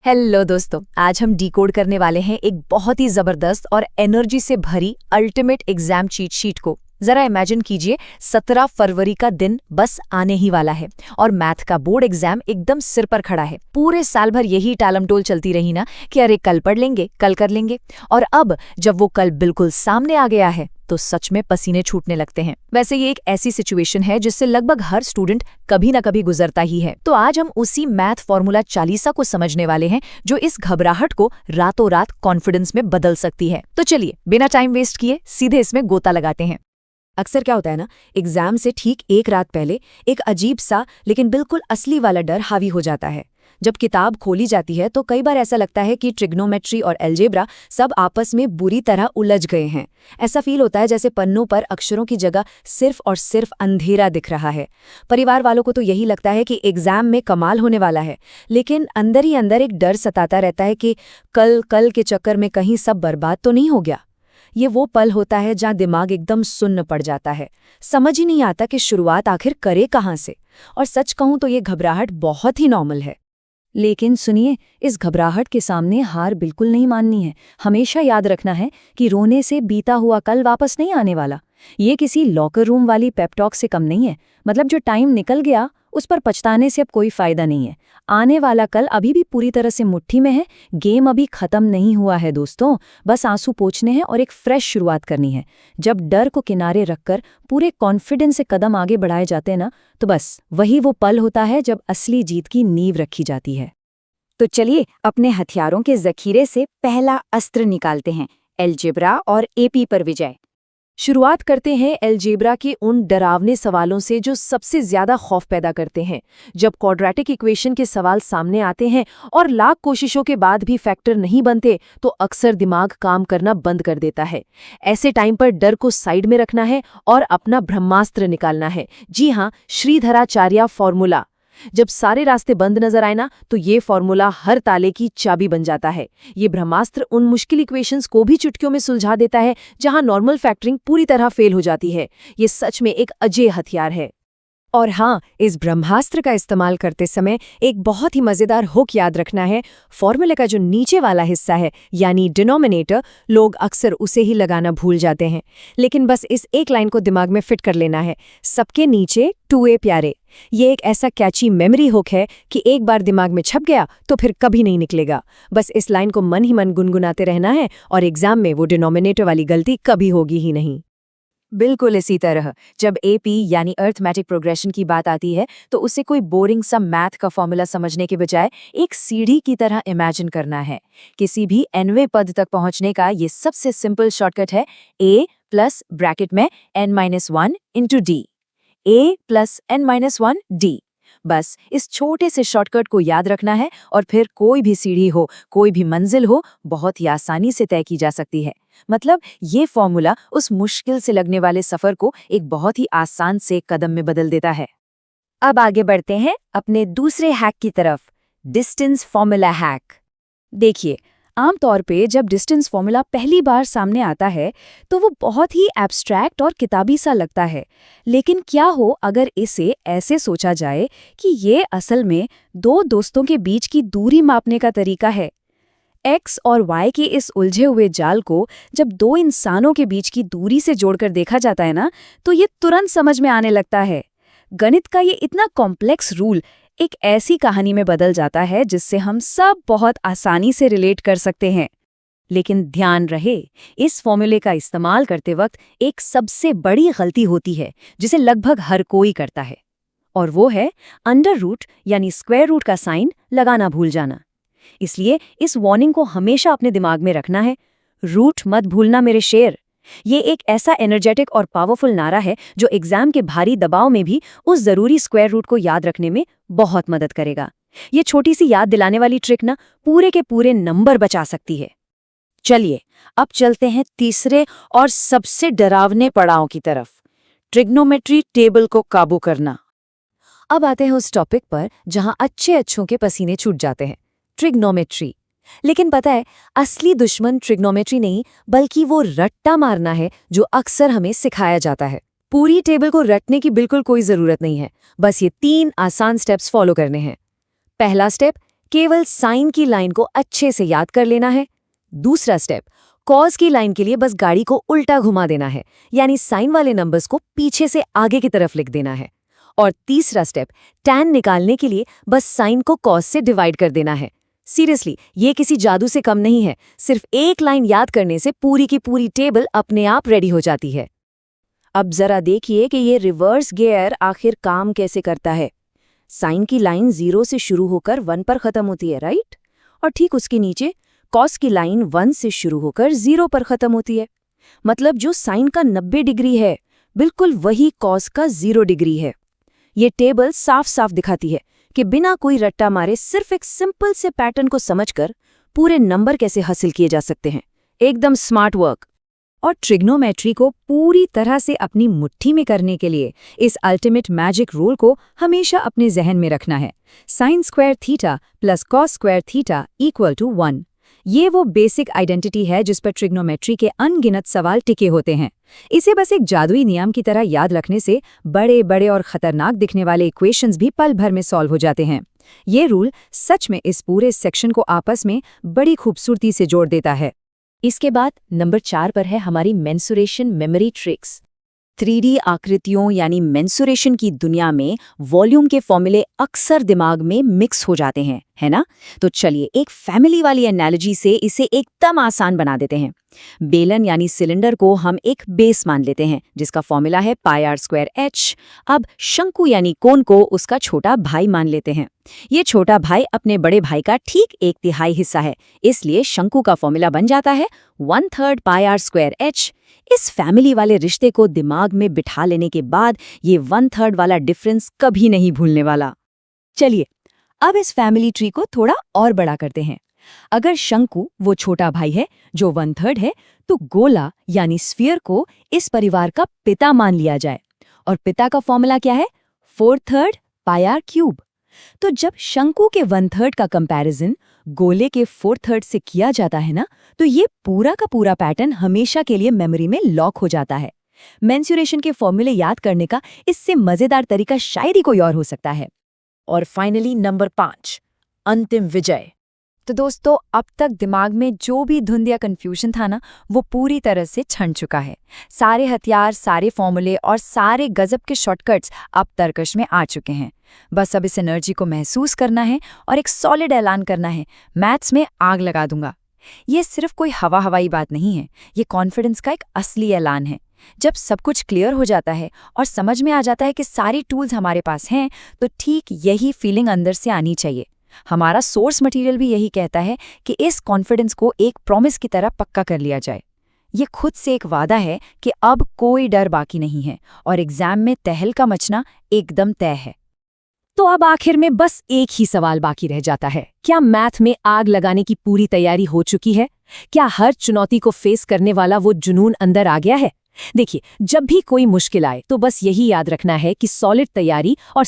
Hello दोस्तों, आज हम डिकोड करने वाले हैं एक बहुत ही जबरदस्त और एनर्जी से भरी अल्टीमेट एग्जाम चीट शीट को। जरा इमेजिन कीजिए 17 फरवरी का दिन बस आने ही वाला है और मैथ का बोर्ड एग्जाम एकदम सिर पर खड़ा है। पूरे साल भर यही टालमटोल चलती रही ना कि अरे कल पढ़ लेंगे, कल कर लेंगे, और अब जब वो कल बिल्कुल सामने आ गया है तो सच में पसीने छूटने लगते हैं। वैसे ये एक ऐसी सिचुएशन है जिससे लगभग हर स्टूडेंट कभी ना कभी गुजरता ही है। तो आज हम उसी मैथ फॉर्मूला 40 को समझने वाले हैं जो इस घबराहट को रातों रात कॉन्फिडेंस में बदल सकती है। तो चलिए बिना टाइम वेस्ट किए सीधे इसमें गोता लगाते हैं। अक्सर क्या होता है ना, एग्जाम से ठीक एक रात पहले एक अजीब सा लेकिन बिल्कुल असली वाला डर हावी हो जाता है। जब किताब खोली जाती है तो कई बार ऐसा लगता है कि ट्रिग्नोमेट्री और अलजेब्रा सब आपस में बुरी तरह उलझ गए हैं। ऐसा फील होता है जैसे पन्नों पर अक्षरों की जगह सिर्फ और सिर्फ अंधेरा दिख रहा है। परिवार वालों को तो यही लगता है कि एग्जाम में कमाल होने वाला है, लेकिन अंदर ही अंदर एक डर सताता रहता है कि कल के चक्कर में कहीं सब बर्बाद तो नहीं हो गया। ये वो पल होता है जहाँ दिमाग एकदम सुन्न पड़ जाता है। समझ ही नहीं आता कि शुरुआत आखिर करे कहाँ से। और सच कहूँ तो ये घबराहट बहुत ही नॉर्मल है। लेकिन सुनिए, इस घबराहट के सामने हार बिल्कुल नहीं माननी है। हमेशा याद रखना है कि रोने से बीता हुआ कल वापस नहीं आने वाला। ये किसी लॉकर रूम वाली पेपटॉक से कम नहीं है। मतलब जो टाइम निकल गया उस पर पछताने से अब कोई फायदा नहीं है। आने वाला कल अभी भी पूरी तरह से मुट्ठी में है। गेम अभी खत्म नहीं हुआ है दोस्तों, बस आंसू पोंछने हैं और एक फ्रेश शुरुआत करनी है। जब डर को किनारे रखकर पूरे कॉन्फिडेंस से कदम आगे बढ़ाए जाते हैं ना, तो बस वही वो पल होता है जब असली जीत की नींव रखी जाती है। तो चलिए अपने हथियारों के जखीरे से पहला अस्त्र निकालते हैं, अलजेब्रा और एपी पर विजय। शुरुआत करते हैं अलजेब्रा के उन डरावने सवालों से जो सबसे ज्यादा खौफ पैदा करते हैं। जब क्वाड्रेटिक इक्वेशन के सवाल सामने आते हैं और लाख कोशिशों के बाद भी फैक्टर नहीं बनते तो अक्सर दिमाग काम करना बंद कर देता है। ऐसे टाइम पर डर को साइड में रखना है और अपना ब्रह्मास्त्र निकालना है। जी हाँ, श्रीधराचार्य फॉर्मूला। जब सारे रास्ते बंद नजर आए ना, तो ये फॉर्मूला हर ताले की चाबी बन जाता है। ये ब्रह्मास्त्र उन मुश्किल इक्वेशंस को भी चुटकियों में सुलझा देता है जहां नॉर्मल फैक्टरिंग पूरी तरह फेल हो जाती है। ये सच में एक अजय हथियार है। और हाँ, इस ब्रह्मास्त्र का इस्तेमाल करते समय एक बहुत ही मजेदार हुक याद रखना है। फॉर्मूले का जो नीचे वाला हिस्सा है यानी डिनोमिनेटर, लोग अक्सर उसे ही लगाना भूल जाते हैं। लेकिन बस इस एक लाइन को दिमाग में फिट कर लेना है, सबके नीचे 2a प्यारे। ये एक ऐसा कैची मेमोरी हुक है कि एक बार दिमाग में छप गया तो फिर कभी नहीं निकलेगा। बस इस लाइन को मन ही मन गुनगुनाते रहना है और एग्जाम में वो डिनोमिनेटर वाली गलती कभी होगी ही नहीं। बिल्कुल इसी तरह जब एपी यानी अर्थमेटिक प्रोग्रेशन की बात आती है तो उसे कोई बोरिंग सा मैथ का फॉर्मूला समझने के बजाय एक सीढ़ी की तरह इमेजिन करना है। किसी भी nवें पद तक पहुंचने का ये सबसे सिंपल शॉर्टकट है a प्लस ब्रैकेट में n-1 into d। a plus n-1 d। बस इस छोटे से शॉर्टकट को याद रखना है और फिर कोई भी सीढ़ी हो, कोई भी मंजिल हो, बहुत ही आसानी से तय की जा सकती है। मतलब ये फॉर्मूला उस मुश्किल से लगने वाले सफर को एक बहुत ही आसान से कदम में बदल देता है। अब आगे बढ़ते हैं अपने दूसरे हैक की तरफ, डिस्टेंस फॉर्मूला हैक। देखिए, आमतौर पे जब डिस्टेंस फॉर्मूला पहली बार सामने आता है तो वो बहुत ही एब्स्ट्रैक्ट और किताबी सा लगता है। लेकिन क्या हो अगर इसे ऐसे सोचा जाए कि ये असल में दो दोस्तों के बीच की दूरी मापने का तरीका है। x और y के इस उलझे हुए जाल को जब दो इंसानों के बीच की दूरी से जोड़कर देखा जाता है ना, तो ये तुरंत समझ में आने लगता है। गणित का ये इतना कॉम्प्लेक्स रूल एक ऐसी कहानी में बदल जाता है जिससे हम सब बहुत आसानी से रिलेट कर सकते हैं। लेकिन ध्यान रहे, इस फॉर्मूले का इस्तेमाल करते वक्त एक सबसे बड़ी गलती होती है जिसे लगभग हर कोई करता है, और वो है अंडर रूट यानी स्क्वायर रूट का साइन लगाना भूल जाना। इसलिए इस वार्निंग को हमेशा अपने दिमाग में रखना है, रूट मत भूलना मेरे शेर। ये एक ऐसा एनर्जेटिक और पावरफुल नारा है जो एग्जाम के भारी दबाव में भी उस जरूरी स्क्वायर रूट को याद रखने में बहुत मदद करेगा। ये छोटी सी याद दिलाने वाली ट्रिक ना पूरे के पूरे नंबर बचा सकती है। चलिए अब चलते हैं तीसरे और सबसे डरावने पड़ाव की तरफ, ट्रिग्नोमेट्री टेबल को काबू करना। अब आते हैं उस टॉपिक पर जहां अच्छों के पसीने छूट जाते हैं, ट्रिग्नोमेट्री। लेकिन पता है, असली दुश्मन ट्रिग्नोमेट्री नहीं बल्कि वो रट्टा मारना है जो अक्सर हमें सिखाया जाता है। पूरी टेबल को रटने की बिल्कुल कोई जरूरत नहीं है, बस ये 3 आसान स्टेप्स फॉलो करने हैं। पहला स्टेप, केवल साइन की लाइन को अच्छे से याद कर लेना है। दूसरा स्टेप, कॉज की लाइन के लिए बस गाड़ी को उल्टा घुमा देना है, यानी साइन वाले नंबर्स को पीछे से आगे की तरफ लिख देना है। और तीसरा स्टेप, टैन निकालने के लिए बस साइन को कॉज से डिवाइड कर देना है। सीरियसली, ये किसी जादू से कम नहीं है। सिर्फ एक लाइन याद करने से पूरी की पूरी टेबल अपने आप रेडी हो जाती है। अब जरा देखिए कि ये रिवर्स गियर आखिर काम कैसे करता है। साइन की लाइन 0 से शुरू होकर 1 पर खत्म होती है, राइट? और ठीक उसके नीचे कॉस की लाइन 1 से शुरू होकर 0 पर खत्म होती है। मतलब जो साइन का 90 डिग्री है, बिल्कुल वही कॉस का 0 डिग्री है। ये टेबल साफ साफ दिखाती है कि बिना कोई रट्टा मारे सिर्फ एक सिंपल से पैटर्न को समझकर पूरे नंबर कैसे हासिल किए जा सकते हैं। एकदम स्मार्ट वर्क। और ट्रिग्नोमेट्री को पूरी तरह से अपनी मुट्ठी में करने के लिए इस अल्टीमेट मैजिक रूल को हमेशा अपने जहन में रखना है। Sine square theta plus cos square theta equal to 1। ये वो बेसिक आइडेंटिटी है जिस पर ट्रिग्नोमेट्री के अनगिनत सवाल टिके होते हैं। इसे बस एक जादुई नियम की तरह याद रखने से बड़े बड़े और खतरनाक दिखने वाले इक्वेशंस भी पल भर में सॉल्व हो जाते हैं। ये रूल सच में इस पूरे सेक्शन को आपस में बड़ी खूबसूरती से जोड़ देता है। इसके बाद नंबर 4 पर है हमारी मेंसुरेशन मेमोरी ट्रिक्स। 3D आकृतियों यानी मेंसुरेशन की दुनिया में वॉल्यूम के फॉर्मूले अक्सर दिमाग में मिक्स हो जाते हैं, है ना? तो चलिए एक फैमिली वाली एनालॉजी से इसे एकदम आसान बना देते हैं। बेलन यानी सिलेंडर को हम एक बेस मान लेते हैं जिसका फॉर्मूला है πr²h। अब शंकु यानी कोन को उसका छोटा भाई मान लेते हैं। ये छोटा भाई अपने बड़े भाई का ठीक 1/3 हिस्सा है, इसलिए शंकु का फॉर्मूला बन जाता है 1/3 πr²h। इस फैमिली वाले रिश्ते को दिमाग में बिठा लेने के बाद ये 1/3 वाला डिफरेंस कभी नहीं भूलने वाला। चलिए अब इस फैमिली ट्री को थोड़ा और बड़ा करते हैं। अगर शंकु वो छोटा भाई है जो 1/3 है, तो गोला यानी स्फीयर को इस परिवार का पिता मान लिया जाए। और पिता का फॉर्मूला क्या है? 4/3 πr³। तो जब शंकु के 1/3 का कंपैरिजन गोले के 4/3 से किया जाता है ना, तो ये पूरा का पूरा पैटर्न हमेशा के लिए मेमोरी में लॉक हो जाता है। मेंसुरेशन के फॉर्मूले याद करने का इससे मजेदार तरीका शायद ही कोई और हो सकता है। और फाइनली नंबर 5, अंतिम विजय। तो दोस्तों, अब तक दिमाग में जो भी धुंध या कंफ्यूजन था ना, वो पूरी तरह से छन चुका है। सारे हथियार, सारे फॉर्मूले और सारे गजब के शॉर्टकट्स अब तर्कश में आ चुके हैं। बस अब इस एनर्जी को महसूस करना है और एक सॉलिड ऐलान करना है, मैथ्स में आग लगा दूंगा। ये सिर्फ कोई हवाई बात नहीं है, ये कॉन्फिडेंस का एक असली ऐलान है। जब सब कुछ क्लियर हो जाता है और समझ में आ जाता है कि सारी टूल्स हमारे पास हैं, तो ठीक यही फीलिंग अंदर से आनी चाहिए। हमारा सोर्स मटेरियल भी यही कहता है कि इस कॉन्फिडेंस को एक प्रॉमिस की तरह पक्का कर लिया जाए। ये खुद से एक वादा है कि अब कोई डर बाकी नहीं है और एग्जाम में तहलका मचना एकदम तय है। तो अब आखिर में बस एक ही सवाल बाकी रह जाता है, क्या मैथ में आग लगाने की पूरी तैयारी हो चुकी है? क्या हर चुनौती को फेस करने वाला वो जुनून अंदर आ गया है? देखिए, जब भी कोई मुश्किल आए तो बस यही याद रखना है कि सॉलिड तैयारी और